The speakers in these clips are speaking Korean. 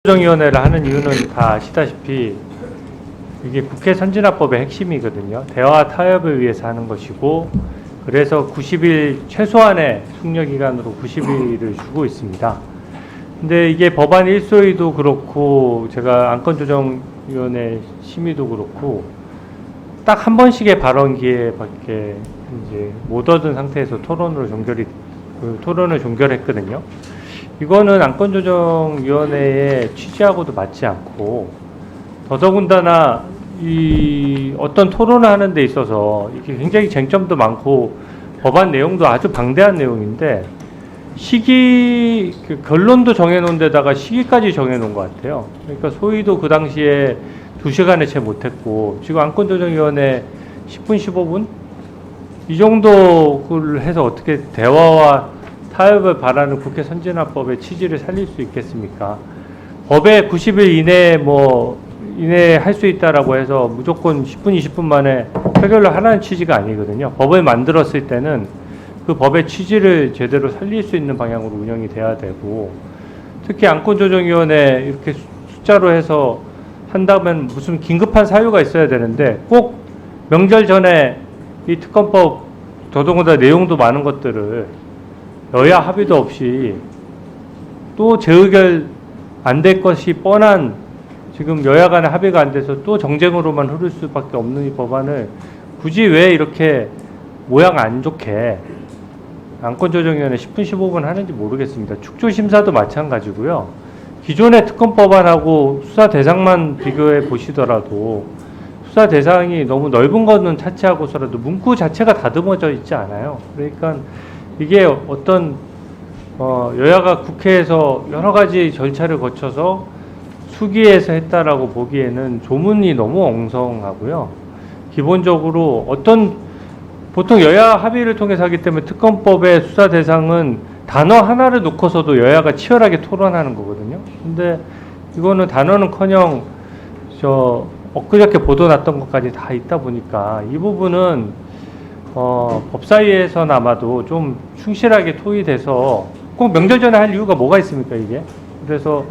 조정위원회를 하는 이유는 다 아시다시피 이게 국회 선진화법의 핵심이거든요. 대화 타협을 위해서 하는 것이고, 그래서 90일 최소한의 숙려기간으로 90일을 주고 있습니다. 근데 이게 법안 1소위도 그렇고 제가 안건조정위원회 심의도 그렇고 딱 한 번씩의 발언 기회밖에 이제 못 얻은 상태에서 토론을 종결했거든요. 이거는 안건조정위원회의 취지하고도 맞지 않고, 더더군다나 이 어떤 토론을 하는 데 있어서 이게 굉장히 쟁점도 많고 법안 내용도 아주 방대한 내용인데 결론도 정해놓은 데다가 시기까지 정해놓은 것 같아요. 그러니까 소위도 그 당시에 2시간에 채 못했고, 지금 안건조정위원회 10분, 15분? 이 정도를 해서 어떻게 대화와 타협을 바라는 국회 선진화법의 취지를 살릴 수 있겠습니까? 법에 90일 이내에 할 수 있다라고 해서 무조건 10분, 20분 만에 해결을 하라는 취지가 아니거든요. 법을 만들었을 때는 그 법의 취지를 제대로 살릴 수 있는 방향으로 운영이 돼야 되고, 특히 안건조정위원회 이렇게 숫자로 해서 한다면 무슨 긴급한 사유가 있어야 되는데, 꼭 명절 전에 이 특검법 더더군다나 내용도 많은 것들을 여야 합의도 없이 또 재의결 안 될 것이 뻔한, 지금 여야 간의 합의가 안 돼서 또 정쟁으로만 흐를 수밖에 없는 이 법안을 굳이 왜 이렇게 모양 안 좋게 안건조정위원회 10분 15분 하는지 모르겠습니다. 축조심사도 마찬가지고요. 기존의 특검법안하고 수사 대상만 비교해 보시더라도 수사 대상이 너무 넓은 거는 차치하고서라도 문구 자체가 다듬어져 있지 않아요. 그러니까 이게 어떤 여야가 국회에서 여러 가지 절차를 거쳐서 수기해서 했다라고 보기에는 조문이 너무 엉성하고요. 기본적으로 보통 여야 합의를 통해서 하기 때문에 특검법의 수사 대상은 단어 하나를 놓고서도 여야가 치열하게 토론하는 거거든요. 근데 이거는 단어는커녕 엊그저께 보도 났던 것까지 다 있다 보니까 이 부분은 법사위에서나마도 좀 충실하게 토의돼서, 꼭 명절 전에 할 이유가 뭐가 있습니까, 이게? 그래서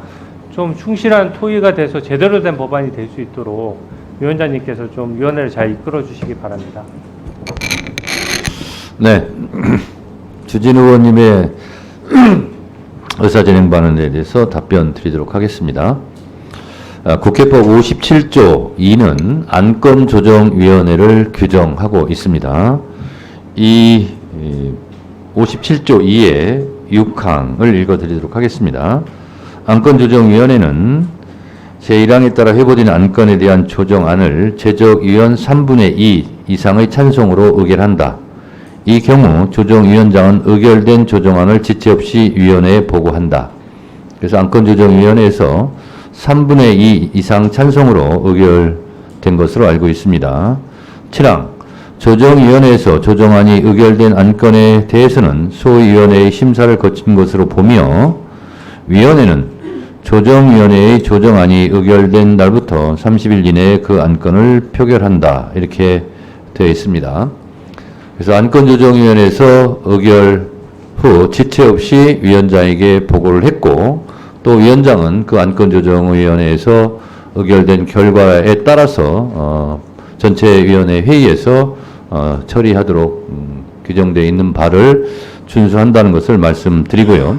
좀 충실한 토의가 돼서 제대로 된 법안이 될 수 있도록 위원장님께서 좀 위원회를 잘 이끌어 주시기 바랍니다. 네. 주진우 의원님의 의사진행반응에 대해서 답변 드리도록 하겠습니다. 국회법 57조 2는 안건조정위원회를 규정하고 있습니다. 이 57조 2의 6항을 읽어드리도록 하겠습니다. 안건조정위원회는 제1항에 따라 회부된 안건에 대한 조정안을 제적위원 3분의 2 이상의 찬성으로 의결한다. 이 경우 조정위원장은 의결된 조정안을 지체 없이 위원회에 보고한다. 그래서 안건조정위원회에서 3분의 2 이상 찬성으로 의결된 것으로 알고 있습니다. 7항 조정위원회에서 조정안이 의결된 안건에 대해서는 소위원회의 심사를 거친 것으로 보며, 위원회는 조정위원회의 조정안이 의결된 날부터 30일 이내에 그 안건을 표결한다. 이렇게 되어 있습니다. 그래서 안건조정위원회에서 의결 후 지체 없이 위원장에게 보고를 했고, 또 위원장은 그 안건조정위원회에서 의결된 결과에 따라서 전체위원회 회의에서 처리하도록 규정되어 있는 바를 준수한다는 것을 말씀드리고요.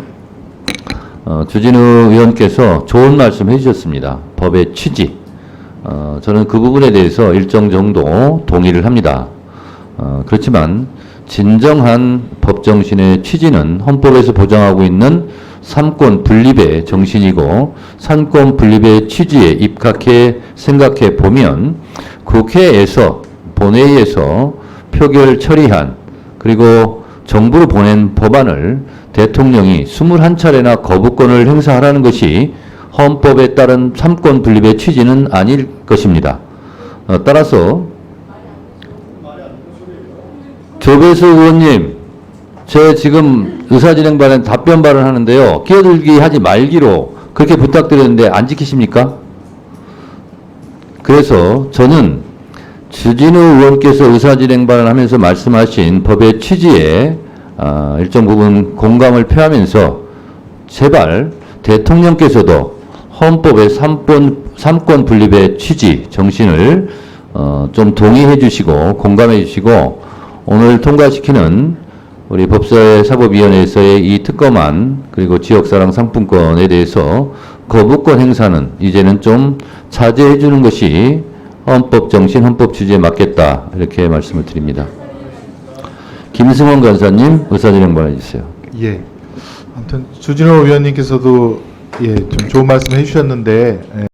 주진우 의원께서 좋은 말씀 해주셨습니다. 법의 취지. 저는 그 부분에 대해서 일정 정도 동의를 합니다. 그렇지만 진정한 법정신의 취지는 헌법에서 보장하고 있는 삼권 분립의 정신이고, 삼권 분립의 취지에 입각해 생각해 보면 국회에서 본회의에서 표결 처리한, 그리고 정부로 보낸 법안을 대통령이 21차례나 거부권을 행사하라는 것이 헌법에 따른 삼권 분립의 취지는 아닐 것입니다. 따라서 조배수 의원님, 제 지금 의사진행 발언 답변 발언하는데요, 끼어들기 하지 말기로 그렇게 부탁드렸는데 안 지키십니까? 그래서 저는 주진우 의원께서 의사진행 발언하면서 말씀하신 법의 취지에 일정 부분 공감을 표하면서 제발 대통령께서도 헌법의 삼권 분립의 취지, 정신을 좀 동의해 주시고 공감해 주시고 오늘 통과시키는 우리 법사위 사법위원회에서의 이 특검안 그리고 지역사랑 상품권에 대해서 거부권 행사는 이제는 좀 자제해 주는 것이 헌법 정신, 헌법 취지에 맞겠다 이렇게 말씀을 드립니다. 김승원 간사님 의사진행 발언해주세요. 예. 아무튼 주진호 의원님께서도 좀 좋은 말씀 해주셨는데